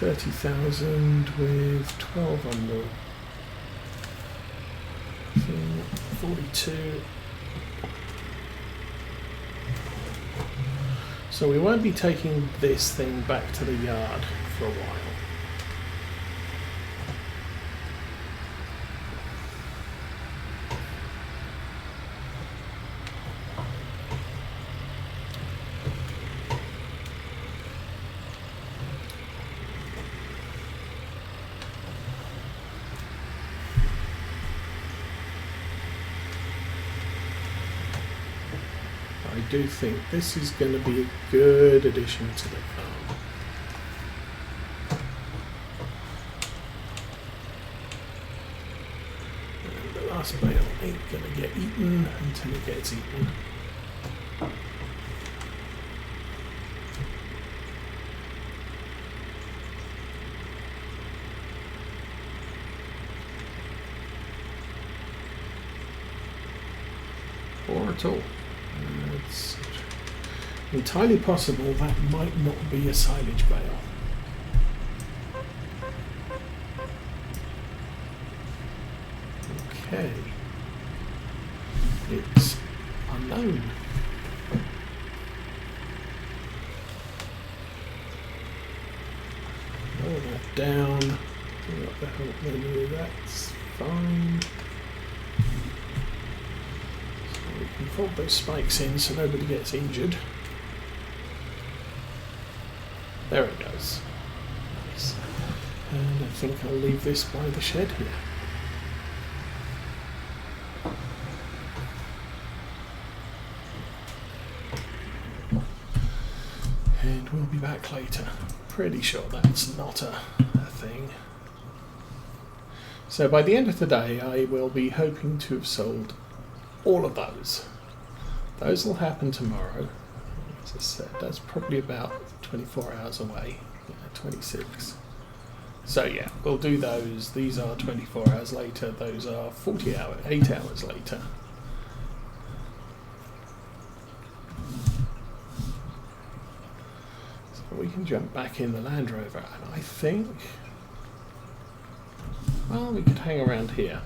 30,000 with 12 on the thing, 42. So we won't be taking this thing back to the yard for a while. I do think this is going to be a good addition to the farm. And the last bale ain't going to get eaten until it gets eaten. Or at all. It's entirely possible that might not be a silage bale. Okay. It's unknown. Lower that down. What the hell menu? That's fine. We can fold those spikes in so nobody gets injured. There it goes. Nice. And I think I'll leave this by the shed here. And we'll be back later. Pretty sure that's not a thing. So by the end of the day I will be hoping to have sold all of those. Those will happen tomorrow. As I said, that's probably about 24 hours away. Yeah, 26. So yeah, we'll do those. These are 24 hours later. Those are 8 hours later. So we can jump back in the Land Rover, and I think, well, we could hang around here.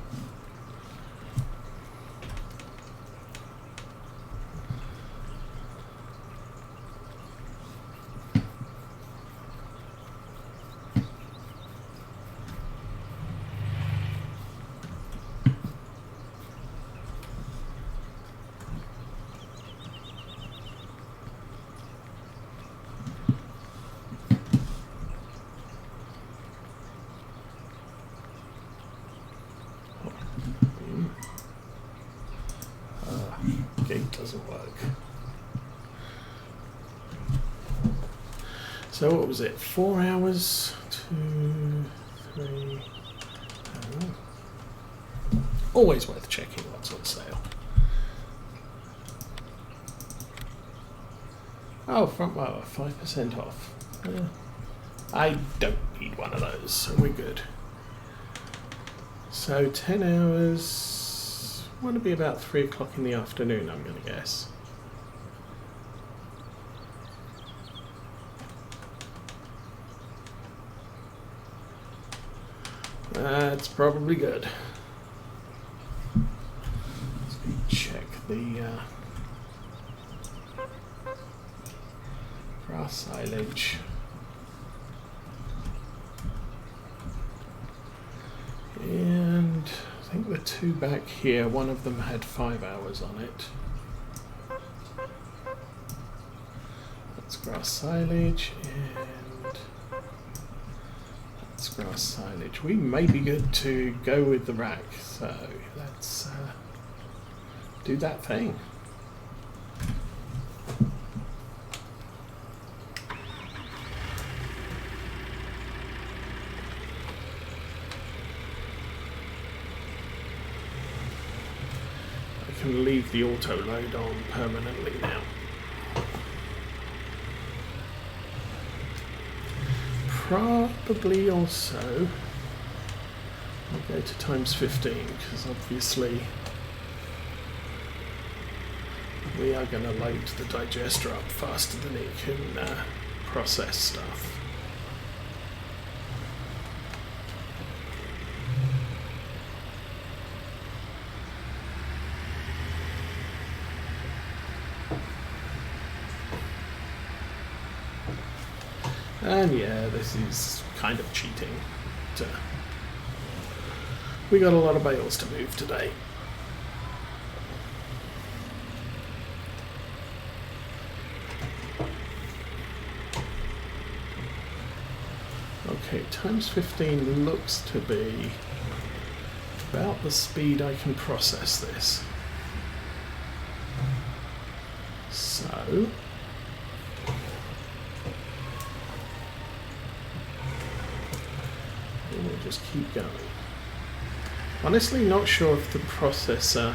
Gate doesn't work. So what was it? 4 hours? 2, 3. Always worth checking what's on sale. Oh, front mower, 5% off. I don't need one of those, so we're good. So 10 hours. Want to be about 3 o'clock in the afternoon, I'm going to guess. That's probably good. Let's check the grass silage. And I think the two back here, one of them had 5 hours on it. That's grass silage, and that's grass silage. We may be good to go with the rack, so let's do that thing. Can leave the auto load on permanently now. Probably also I'll go to times 15 because obviously we are going to load the digester up faster than it can process stuff. And yeah, this is kind of cheating. But, we got a lot of bales to move today. Okay, times 15 looks to be about the speed I can process this. So we'll just keep going. Honestly, not sure if the processor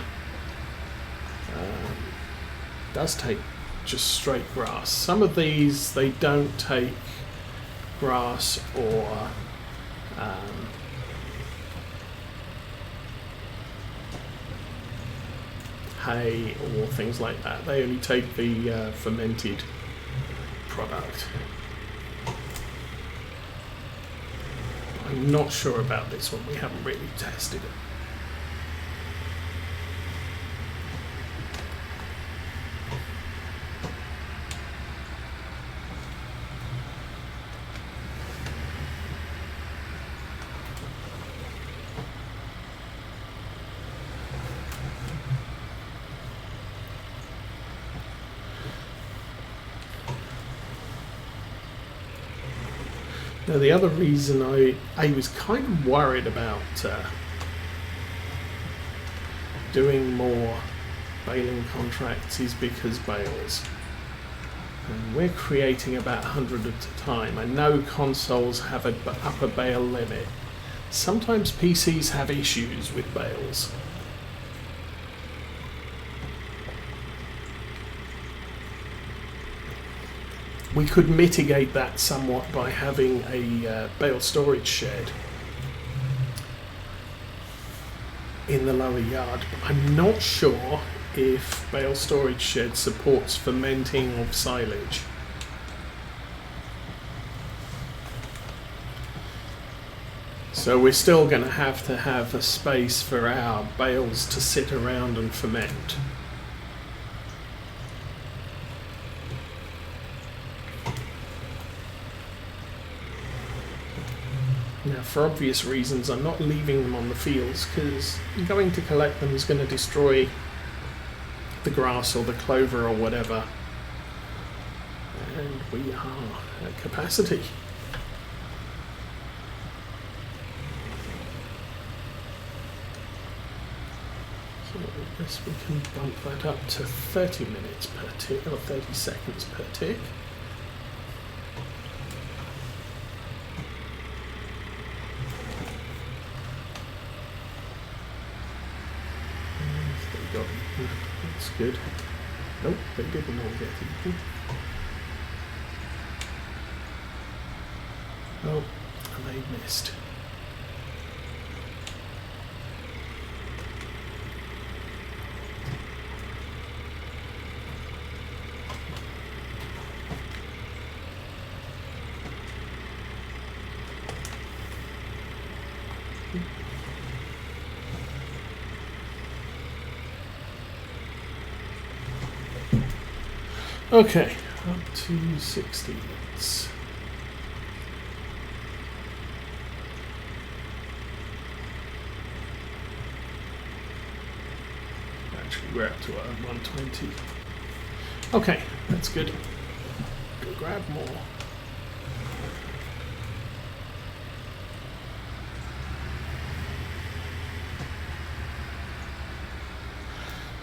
does take just straight grass. Some of these, they don't take grass or hay or things like that. They only take the fermented product. I'm not sure about this one. We haven't really tested it. Now, the other reason I was kind of worried about doing more baling contracts is because bales. And we're creating about 100 at a time. I know consoles have an upper bale limit. Sometimes PCs have issues with bales. We could mitigate that somewhat by having a bale storage shed in the lower yard, but I'm not sure if bale storage shed supports fermenting of silage. So we're still going to have a space for our bales to sit around and ferment. Now, for obvious reasons, I'm not leaving them on the fields because going to collect them is going to destroy the grass or the clover or whatever. And we are at capacity. So I guess we can bump that up to 30 minutes per tick, or 30 seconds per tick. That's good. Nope, they didn't all get eaten. Oh, and they missed. Okay, up to 60 minutes. Actually, we're up to 120. Okay, that's good. Go grab more.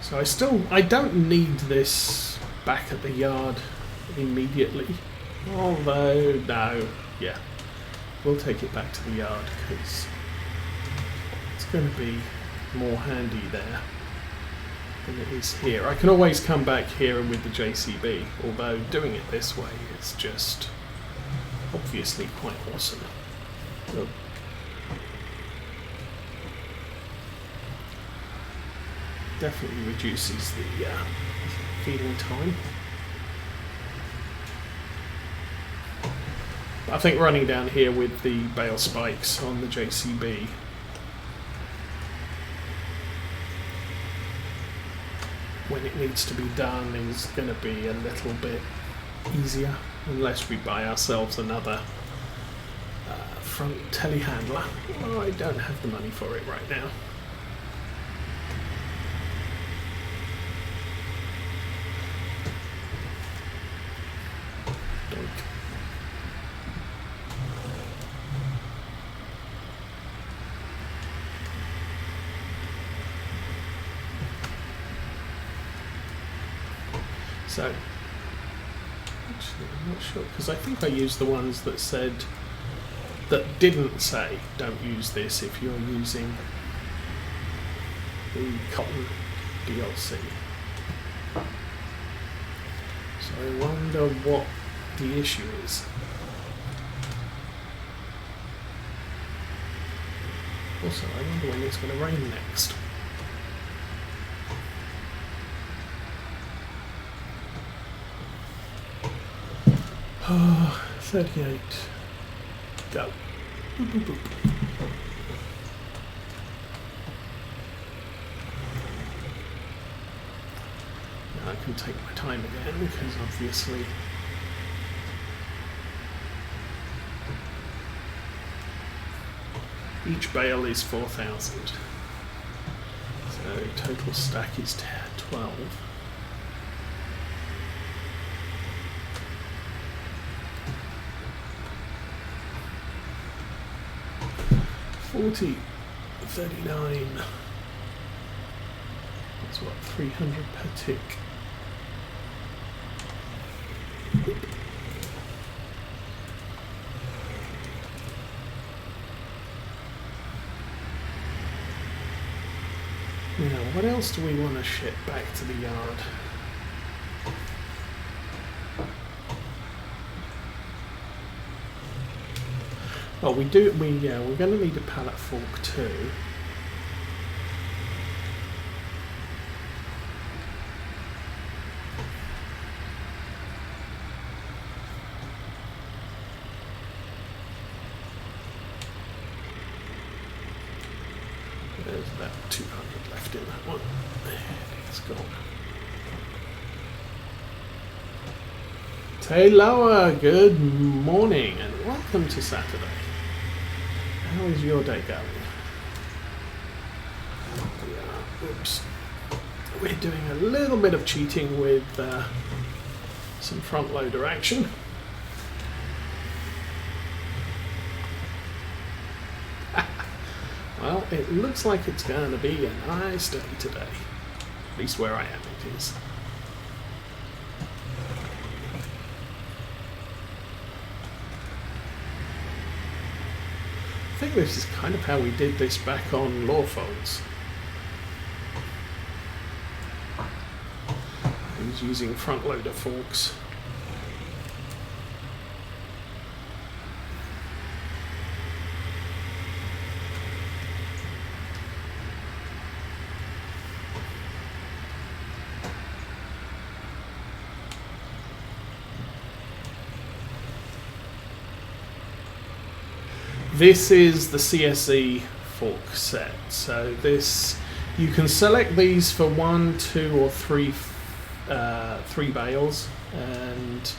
So I don't need this back at the yard immediately, although no, yeah, we'll take it back to the yard because it's going to be more handy there than it is here. I can always come back here and with the JCB, although doing it this way is just obviously quite awesome. So, definitely reduces the feeding time. I think running down here with the bale spikes on the JCB when it needs to be done is going to be a little bit easier, unless we buy ourselves another front telehandler. Well, I don't have the money for it right now. So, actually, I'm not sure, because I think I used the ones that said, that didn't say, don't use this if you're using the cotton DLC. So I wonder what the issue is. Also, I wonder when it's going to rain next. Oh, 38. Go. Boop, boop, boop. Now I can take my time again because obviously each bale is 4,000. So total stack is 12. $40, 39. That's what, 300 per tick. Now, what else do we want to ship back to the yard? Oh, we're going to need a pallet fork too. There's about 200 left in that one. It's gone. Taylor, good morning and welcome to Saturday. How is your day going? Oops. We're doing a little bit of cheating with some front loader action. Well, it looks like it's going to be a nice day today. At least where I am it is. I think this is kind of how we did this back on Lawfolds. I was using front loader forks. This is the CSE fork set. So this, you can select these for 1, 2 or 3 bales, and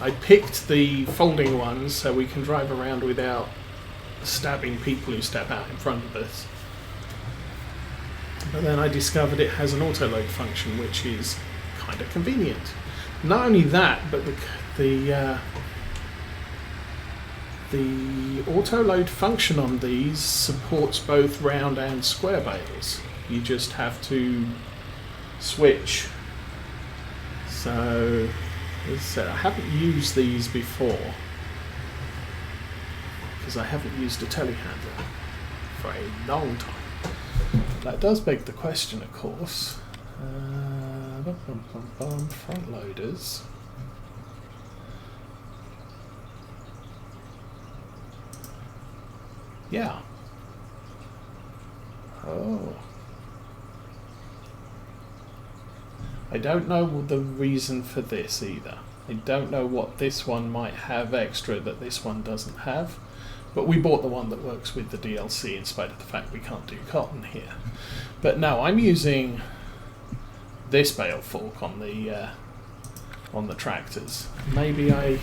I picked the folding ones so we can drive around without stabbing people who step out in front of us. But then I discovered it has an auto load function, which is kind of convenient. Not only that, but the auto load function on these supports both round and square bales. You just have to switch. So, as I said, I haven't used these before because I haven't used a telehandler for a long time. That does beg the question, of course. Front loaders. Yeah. Oh. I don't know the reason for this either. I don't know what this one might have extra that this one doesn't have. But we bought the one that works with the DLC in spite of the fact we can't do cotton here. But no, I'm using this bale fork on the on the tractors. Maybe I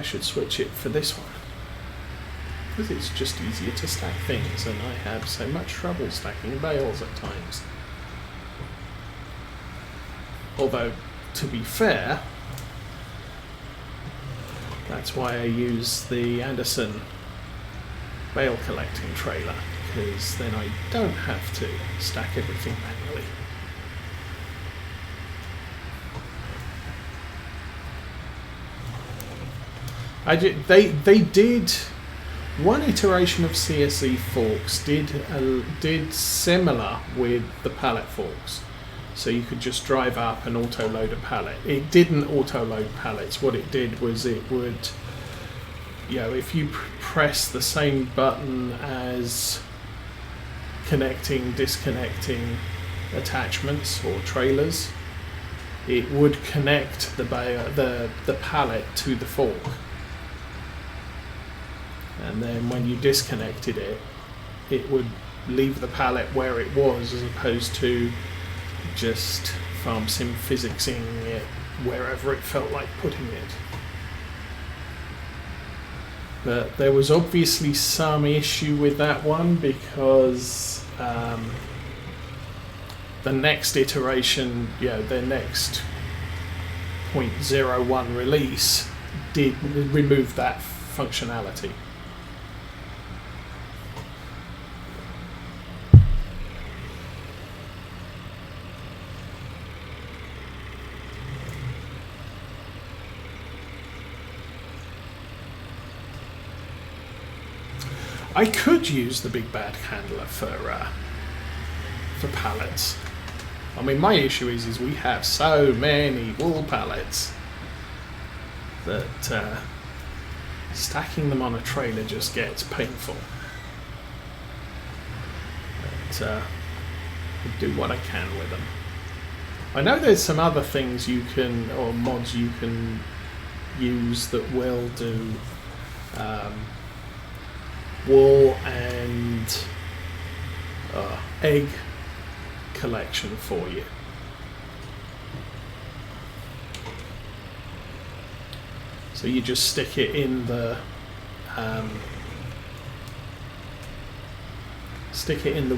should switch it for this one, because it's just easier to stack things, and I have so much trouble stacking bales at times. Although, to be fair, that's why I use the Anderson bale collecting trailer, because then I don't have to stack everything manually. They did one iteration of CSE forks did similar with the pallet forks, so you could just drive up and auto load a pallet. It didn't auto load pallets. What it did was it would, if you press the same button as connecting, disconnecting attachments or trailers, it would connect the pallet to the fork. And then when you disconnected it, it would leave the pallet where it was, as opposed to just farm sim physicsing it wherever it felt like putting it. But there was obviously some issue with that one, because the next iteration, their next 0.01 release did remove that functionality. I could use the big bad handler for pallets. I mean, my issue is we have so many wool pallets that stacking them on a trailer just gets painful. But I do what I can with them. I know there's some other things you can, or mods you can use that will do wool and egg collection for you. So you just stick it in the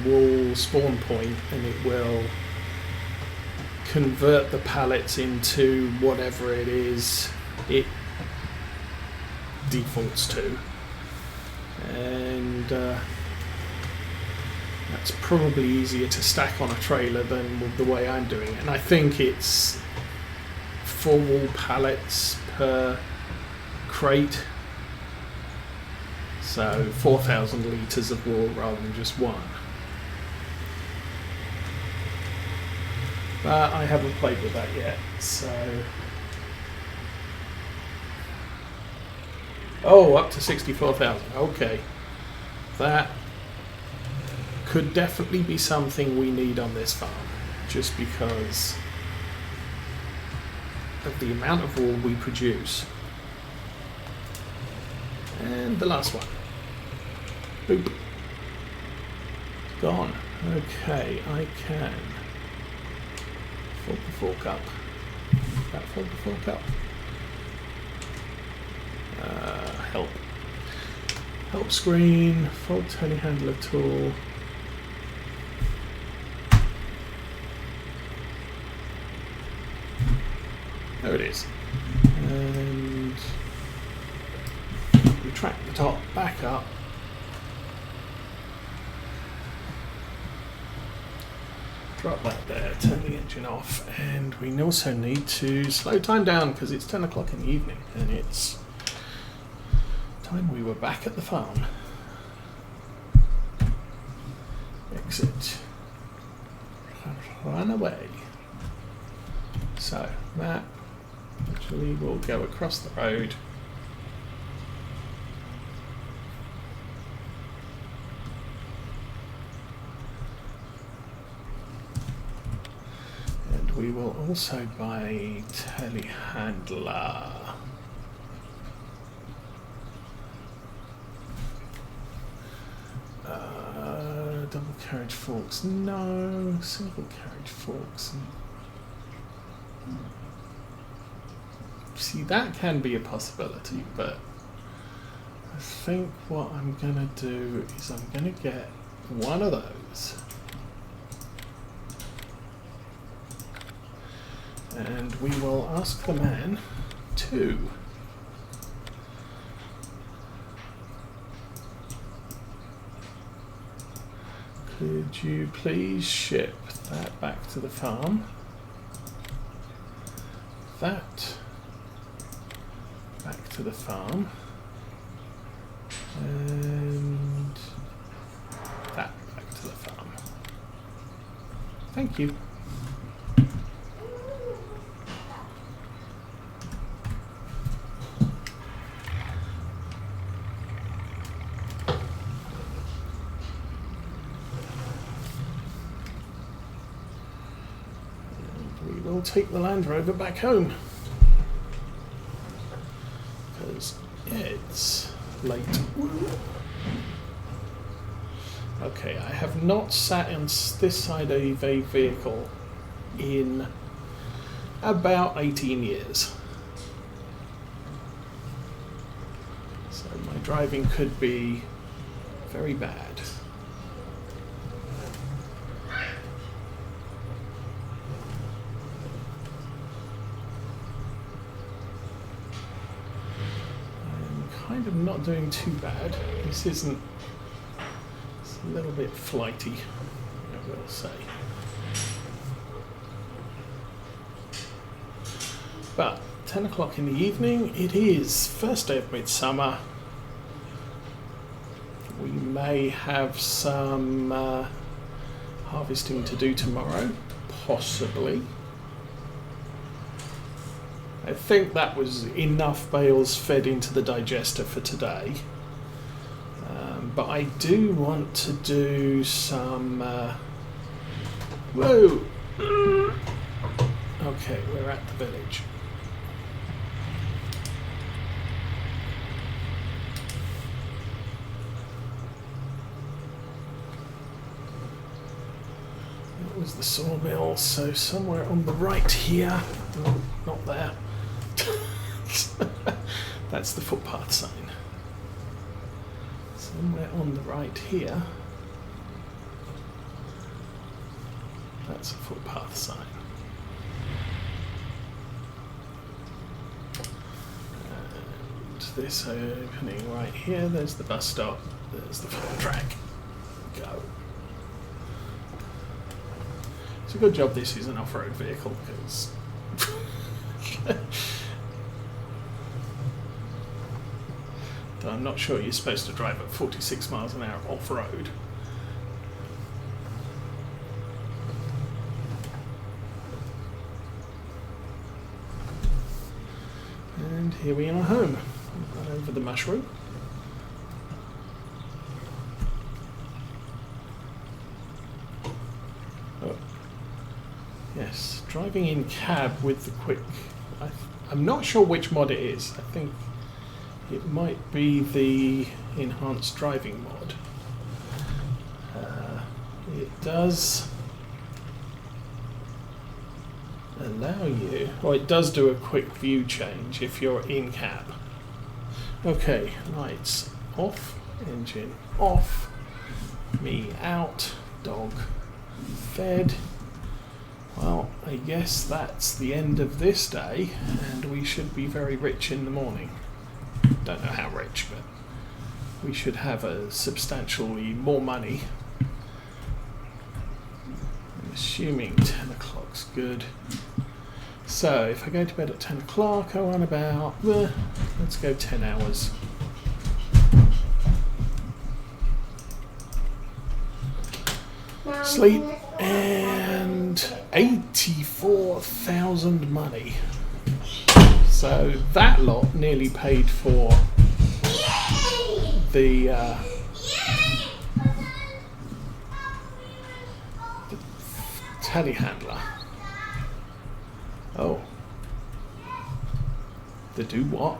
wool spawn point, and it will convert the pallets into whatever it is it defaults to. And that's probably easier to stack on a trailer than with the way I'm doing it. And I think it's 4 wool pallets per crate, so 4,000 litres of wool rather than just one. But I haven't played with that yet, so... Oh, up to 64,000. Okay. That could definitely be something we need on this farm, just because of the amount of wool we produce. And the last one. Boop. Gone. Okay, I can fold the fork up. Fold the fork up. Help screen, fold telehandler tool. There it is. And retract the top back up. Drop that there, turn the engine off, and we also need to slow time down because it's 10 o'clock in the evening and it's time we were back at the farm. Exit. Run away. So, map. Actually, we'll go across the road. And we will also buy telehandler. Double carriage forks. No, single carriage forks. See, that can be a possibility, but I think what I'm going to do is I'm going to get one of those. And we will ask the man to could you please ship that back to the farm, that back to the farm, and that back to the farm. Thank you. We'll take the Land Rover back home because it's late. Okay, I have not sat on this side of a vehicle in about 18 years, so my driving could be very bad. Kind of not doing too bad. This isn't. It's a little bit flighty, I will say. But 10 o'clock in the evening, it is first day of midsummer. We may have some harvesting to do tomorrow, possibly. I think that was enough bales fed into the digester for today. But I do want to do some... whoa! Okay, we're at the village. That was the sawmill, so somewhere on the right here. Oh, not there. That's the footpath sign. Somewhere on the right here. That's a footpath sign. And this opening right here, there's the bus stop, there's the floor track. Go. It's a good job this is an off-road vehicle because I'm not sure you're supposed to drive at 46 miles an hour off-road. And here we are home. Run over the mushroom. Oh. Yes, driving in cab with the quick... I'm not sure which mod it is. I think it might be the enhanced driving mod. It does allow you, or it does do a quick view change if you're in cab. Okay, lights off, engine off, me out, dog fed. Well, I guess that's the end of this day, and we should be very rich in the morning. Don't know how rich, but we should have a substantially more money. I'm assuming 10 o'clock's good. So if I go to bed at 10 o'clock, I want about, let's go 10 hours. Sleep and 84,000 money. So that lot nearly paid for the telehandler. Oh. The do what?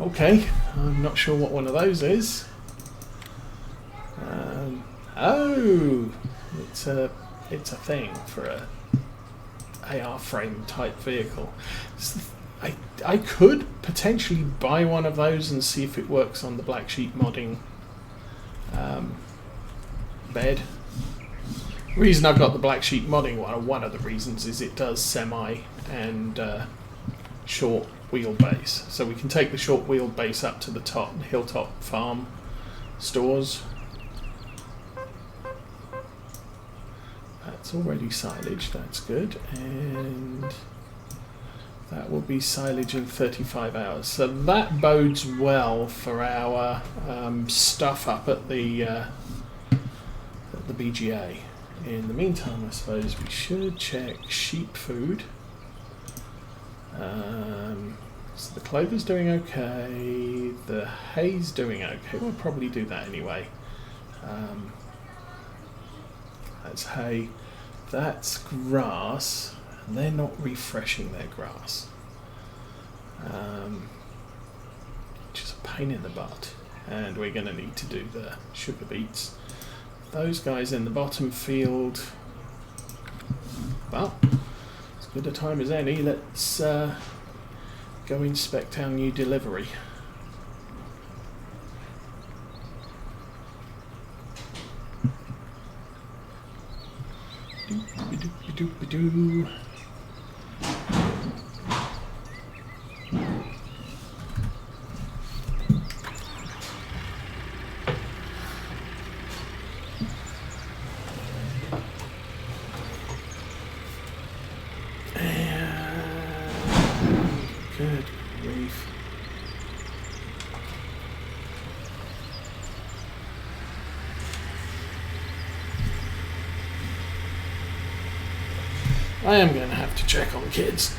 Okay, I'm not sure what one of those is. Oh, it's a thing for a AR frame type vehicle. I could potentially buy one of those and see if it works on the Black Sheep modding bed. The reason I've got the Black Sheep modding one of the reasons is it does semi and short wheelbase, so we can take the short wheelbase up to the top hilltop farm stores. That's already silage, that's good, and that will be silage in 35 hours. So that bodes well for our stuff up at the BGA. In the meantime, I suppose we should check sheep food. So the clover's doing okay, the hay's doing okay. We'll probably do that anyway. That's hay. That's grass, and they're not refreshing their grass, which is a pain in the butt, and we're going to need to do the sugar beets. Those guys in the bottom field, well, as good a time as any. Let's go inspect our new delivery. Doop-a-doop-a-doop-a-doo. Good grief. I am going to have to check on kids.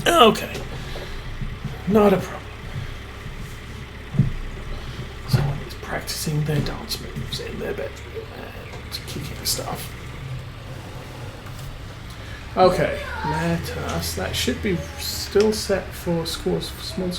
Okay, not a problem. Someone is practicing their dance moves in their bedroom and kicking stuff. Okay, let us. That should be still set for small score.